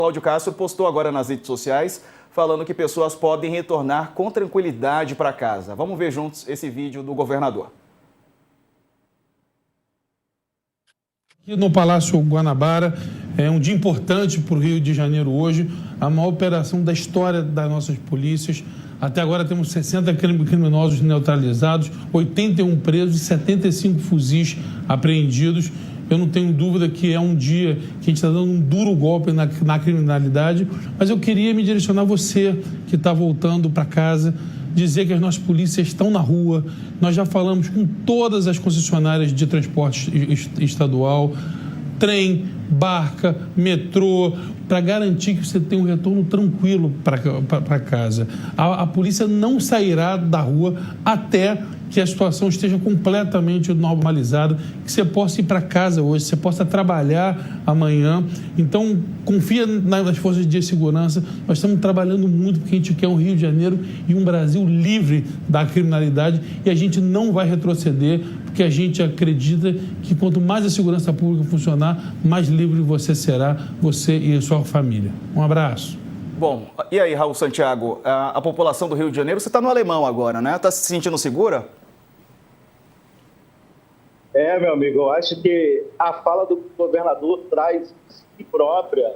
Cláudio Castro postou agora nas redes sociais falando que pessoas podem retornar com tranquilidade para casa. Vamos ver juntos esse vídeo do governador. Aqui no Palácio Guanabara, é um dia importante para o Rio de Janeiro hoje, a maior operação da história das nossas polícias. Até agora temos 60 criminosos neutralizados, 81 presos e 75 fuzis apreendidos. Eu não tenho dúvida que é um dia que a gente está dando um duro golpe na criminalidade, mas eu queria me direcionar a você que está voltando para casa, dizer que as nossas polícias estão na rua. Nós já falamos com todas as concessionárias de transporte estadual, trem, barca, metrô, para garantir que você tenha um retorno tranquilo para casa. A polícia não sairá da rua até que a situação esteja completamente normalizada, que você possa ir para casa hoje, você possa trabalhar amanhã. Então, confia nas forças de segurança. Nós estamos trabalhando muito porque a gente quer um Rio de Janeiro e um Brasil livre da criminalidade, e a gente não vai retroceder, porque a gente acredita que quanto mais a segurança pública funcionar, mais livre você será, você e a sua família. Um abraço. Bom, e aí, Raul Santiago, a população do Rio de Janeiro, você está no Alemão agora, né? Está se sentindo segura? Meu amigo, eu acho que a fala do governador traz si própria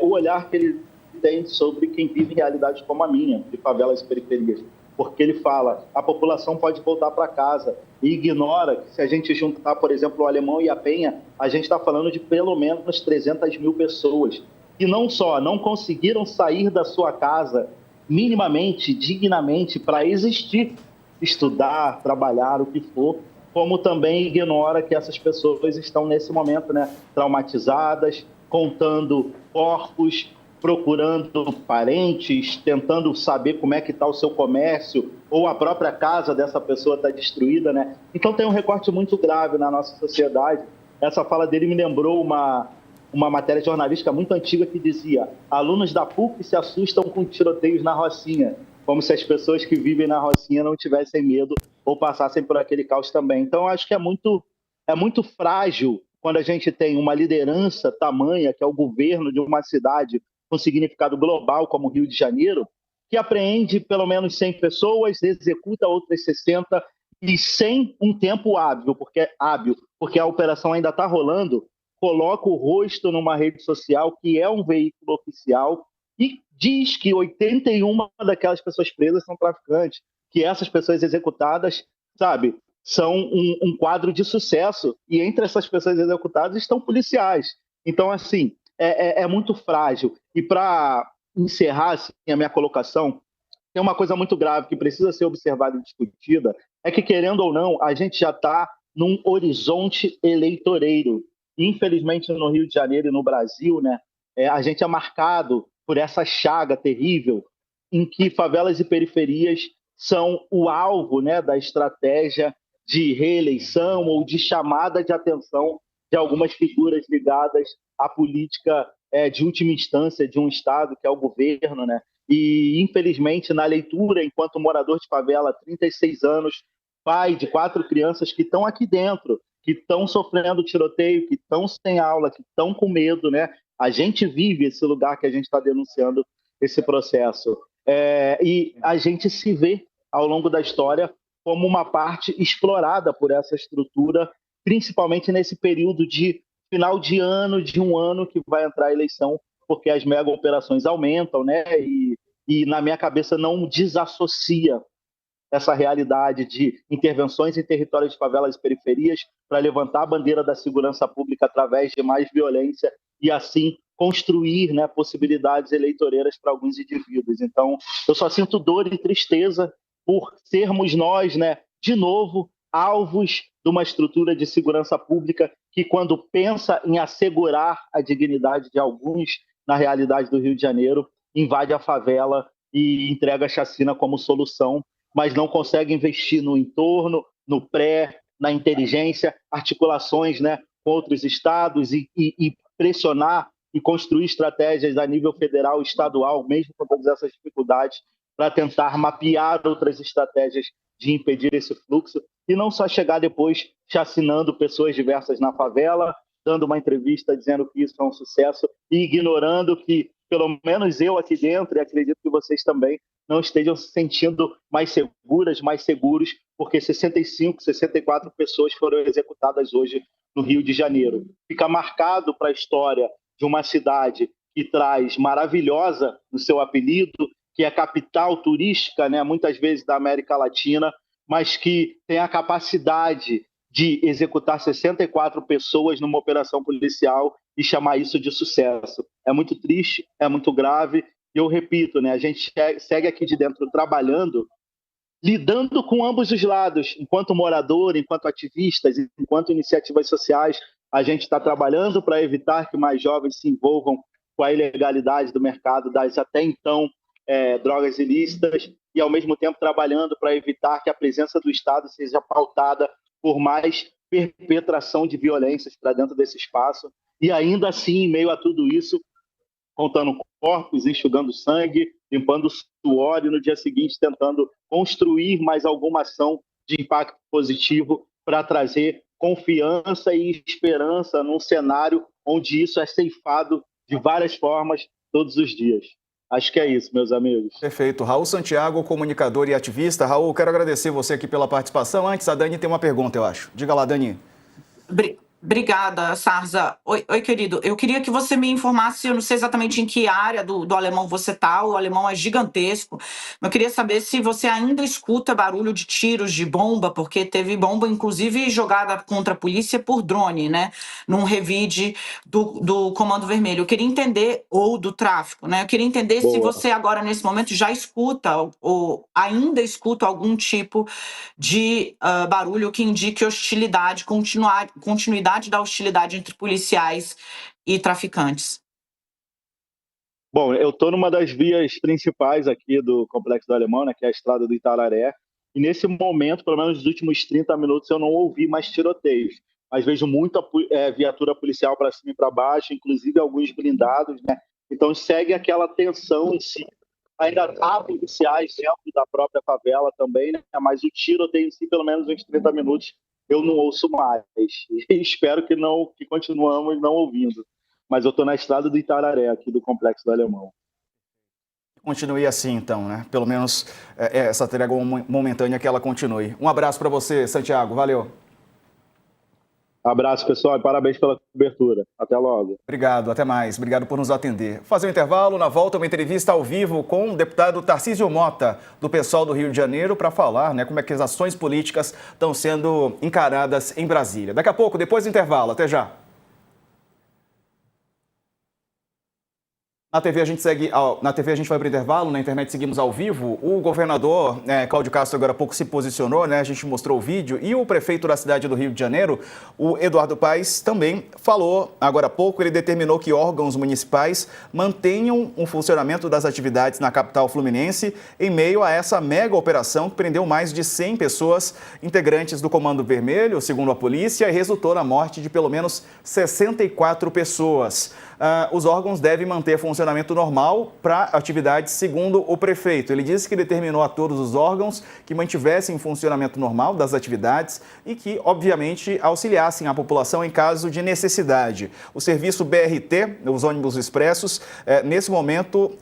o olhar que ele tem sobre quem vive em realidades como a minha, de favelas e periferias. Porque ele fala, a população pode voltar para casa, e ignora que se a gente juntar, por exemplo, o Alemão e a Penha, a gente está falando de pelo menos 300 mil pessoas, que não só não conseguiram sair da sua casa minimamente, dignamente, para existir, estudar, trabalhar, o que for, como também ignora que essas pessoas estão nesse momento, traumatizadas, contando corpos, procurando parentes, tentando saber como é que está o seu comércio, ou a própria casa dessa pessoa está destruída, Então tem um recorte muito grave na nossa sociedade. Essa fala dele me lembrou uma matéria jornalística muito antiga que dizia: alunos da PUC se assustam com tiroteios na Rocinha, como se as pessoas que vivem na Rocinha não tivessem medo ou passassem por aquele caos também. Então, acho que é muito frágil quando a gente tem uma liderança tamanha, que é o governo de uma cidade com significado global, como o Rio de Janeiro, que apreende pelo menos 100 pessoas, executa outras 60, e sem um tempo hábil, porque a operação ainda está rolando, coloca o rosto numa rede social, que é um veículo oficial, e diz que 81 daquelas pessoas presas são traficantes, que essas pessoas executadas, são um quadro de sucesso, e entre essas pessoas executadas estão policiais. Então, assim, é muito frágil. E para encerrar assim, a minha colocação, tem uma coisa muito grave que precisa ser observada e discutida, é que, querendo ou não, a gente já está num horizonte eleitoreiro. Infelizmente, no Rio de Janeiro e no Brasil, a gente é marcado por essa chaga terrível em que favelas e periferias são o alvo da estratégia de reeleição ou de chamada de atenção de algumas figuras ligadas à política de última instância de um Estado, que é o governo. E, infelizmente, na leitura, enquanto morador de favela, 36 anos, pai de 4 crianças que estão aqui dentro, que estão sofrendo tiroteio, que estão sem aula, que estão com medo, A gente vive esse lugar que a gente está denunciando esse processo. E a gente se vê, ao longo da história, como uma parte explorada por essa estrutura, principalmente nesse período de final de ano, de um ano que vai entrar a eleição, porque as mega operações aumentam, e na minha cabeça não desassocia essa realidade de intervenções em territórios de favelas e periferias para levantar a bandeira da segurança pública através de mais violência e, assim, construir possibilidades eleitoreiras para alguns indivíduos. Então, eu só sinto dor e tristeza por sermos nós, de novo, alvos de uma estrutura de segurança pública que, quando pensa em assegurar a dignidade de alguns na realidade do Rio de Janeiro, invade a favela e entrega a chacina como solução, mas não consegue investir no entorno, no pré, na inteligência, articulações com outros estados e pressionar e construir estratégias a nível federal e estadual, mesmo com todas essas dificuldades, para tentar mapear outras estratégias de impedir esse fluxo e não só chegar depois chacinando pessoas diversas na favela, dando uma entrevista dizendo que isso é um sucesso e ignorando que pelo menos eu aqui dentro, e acredito que vocês também, não estejam se sentindo mais seguras, mais seguros, porque 65, 64 pessoas foram executadas hoje no Rio de Janeiro. Fica marcado para a história de uma cidade que traz maravilhosa no seu apelido, que é capital turística, né, muitas vezes da América Latina, mas que tem a capacidade de executar 64 pessoas numa operação policial e chamar isso de sucesso. É muito triste, é muito grave. E eu repito, né, a gente segue aqui de dentro trabalhando, lidando com ambos os lados, enquanto morador, enquanto ativistas, enquanto iniciativas sociais, a gente está trabalhando para evitar que mais jovens se envolvam com a ilegalidade do mercado das até então drogas ilícitas e, ao mesmo tempo, trabalhando para evitar que a presença do Estado seja pautada por mais perpetração de violências para dentro desse espaço. E ainda assim, em meio a tudo isso, contando corpos, enxugando sangue, limpando suor e no dia seguinte tentando construir mais alguma ação de impacto positivo para trazer confiança e esperança num cenário onde isso é ceifado de várias formas todos os dias. Acho que é isso, meus amigos. Perfeito. Raul Santiago, comunicador e ativista. Raul, quero agradecer você aqui pela participação. Antes, a Dani tem uma pergunta, eu acho. Diga lá, Dani. Obrigada, Sarza. Oi, querido. Eu queria que você me informasse, eu não sei exatamente em que área do Alemão você está, o Alemão é gigantesco, mas eu queria saber se você ainda escuta barulho de tiros, de bomba, porque teve bomba, inclusive, jogada contra a polícia por drone, né? Num revide do Comando Vermelho. Eu queria entender, ou do tráfico, né? Eu queria entender se você agora, nesse momento, já escuta, ou ainda escuta algum tipo de barulho que indique hostilidade, continuidade da hostilidade entre policiais e traficantes. Bom, eu estou numa das vias principais aqui do Complexo do Alemão, né, que é a estrada do Itararé, e nesse momento, pelo menos nos últimos 30 minutos, eu não ouvi mais tiroteios, mas vejo muita viatura policial para cima e para baixo, inclusive alguns blindados, né? Então segue aquela tensão em si. Ainda há policiais dentro da própria favela também, né? Mas o tiroteio em si, pelo menos uns 30 minutos, eu não ouço mais. E espero que continuamos não ouvindo. Mas eu estou na estrada do Itararé, aqui do Complexo do Alemão. Continue assim, então, né? Pelo menos essa trégua momentânea que ela continue. Um abraço para você, Santiago. Valeu. Abraço, pessoal, e parabéns pela cobertura. Até logo. Obrigado, até mais. Obrigado por nos atender. Vou fazer um intervalo, na volta uma entrevista ao vivo com o deputado Tarcísio Mota, do PSOL do Rio de Janeiro, para falar, né, como é que as ações políticas estão sendo encaradas em Brasília. Daqui a pouco, depois do intervalo. Até já. Na TV a gente vai para o intervalo, na internet seguimos ao vivo. O governador Cláudio Castro agora há pouco se posicionou, né? A gente mostrou o vídeo. E o prefeito da cidade do Rio de Janeiro, o Eduardo Paes, também falou agora há pouco. Ele determinou que órgãos municipais mantenham o funcionamento das atividades na capital fluminense em meio a essa mega operação que prendeu mais de 100 pessoas integrantes do Comando Vermelho, segundo a polícia, e resultou na morte de pelo menos 64 pessoas. Os órgãos devem manter funcionamento normal para atividades, segundo o prefeito. Ele disse que determinou a todos os órgãos que mantivessem funcionamento normal das atividades e que, obviamente, auxiliassem a população em caso de necessidade. O serviço BRT, os ônibus expressos, nesse momento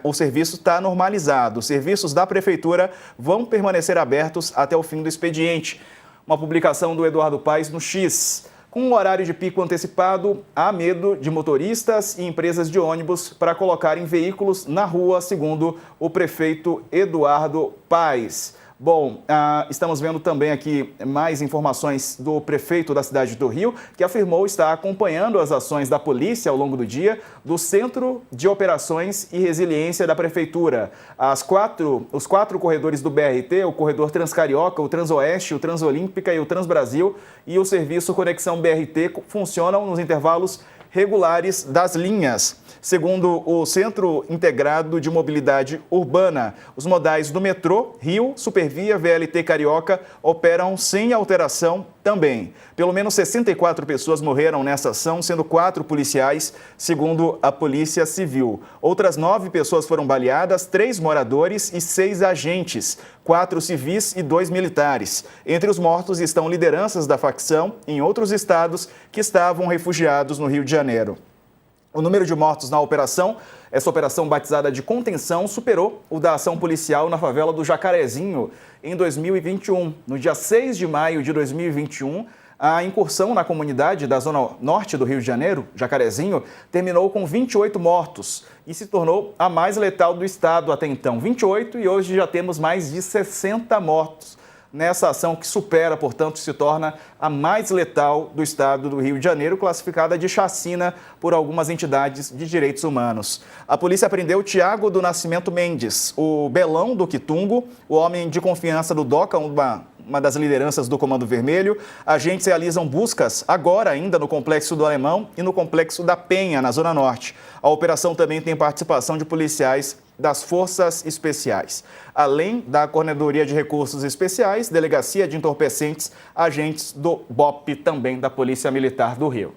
o serviço está normalizado. Os serviços da prefeitura vão permanecer abertos até o fim do expediente. Uma publicação do Eduardo Paes no X. Com o horário de pico antecipado, há medo de motoristas e empresas de ônibus para colocarem veículos na rua, segundo o prefeito Eduardo Paes. Bom, estamos vendo também aqui mais informações do prefeito da cidade do Rio, que afirmou estar acompanhando as ações da polícia ao longo do dia do Centro de Operações e Resiliência da Prefeitura. Os quatro corredores do BRT, o corredor Transcarioca, o Transoeste, o Transolímpica e o Transbrasil e o serviço Conexão BRT funcionam nos intervalos regulares das linhas. Segundo o Centro Integrado de Mobilidade Urbana, os modais do metrô, Rio, Supervia, VLT Carioca operam sem alteração também. Pelo menos 64 pessoas morreram nessa ação, sendo 4 policiais, segundo a Polícia Civil. Outras 9 pessoas foram baleadas, 3 moradores e 6 agentes, 4 civis e 2 militares. Entre os mortos estão lideranças da facção em outros estados que estavam refugiados no Rio de Janeiro. O número de mortos na operação Essa operação, batizada de contenção, superou o da ação policial na favela do Jacarezinho em 2021. No dia 6 de maio de 2021, a incursão na comunidade da zona norte do Rio de Janeiro, Jacarezinho, terminou com 28 mortos e se tornou a mais letal do estado até então. 28, e hoje já temos mais de 60 mortos nessa ação que supera, portanto, se torna a mais letal do estado do Rio de Janeiro, classificada de chacina por algumas entidades de direitos humanos. A polícia apreendeu Tiago do Nascimento Mendes, o Belão do Quitungo, o homem de confiança do DOCA, uma das lideranças do Comando Vermelho. Agentes realizam buscas agora ainda no Complexo do Alemão e no Complexo da Penha, na Zona Norte. A operação também tem participação de policiais das Forças Especiais. Além da Coordenadoria de Recursos Especiais, Delegacia de Entorpecentes, agentes do BOP também da Polícia Militar do Rio.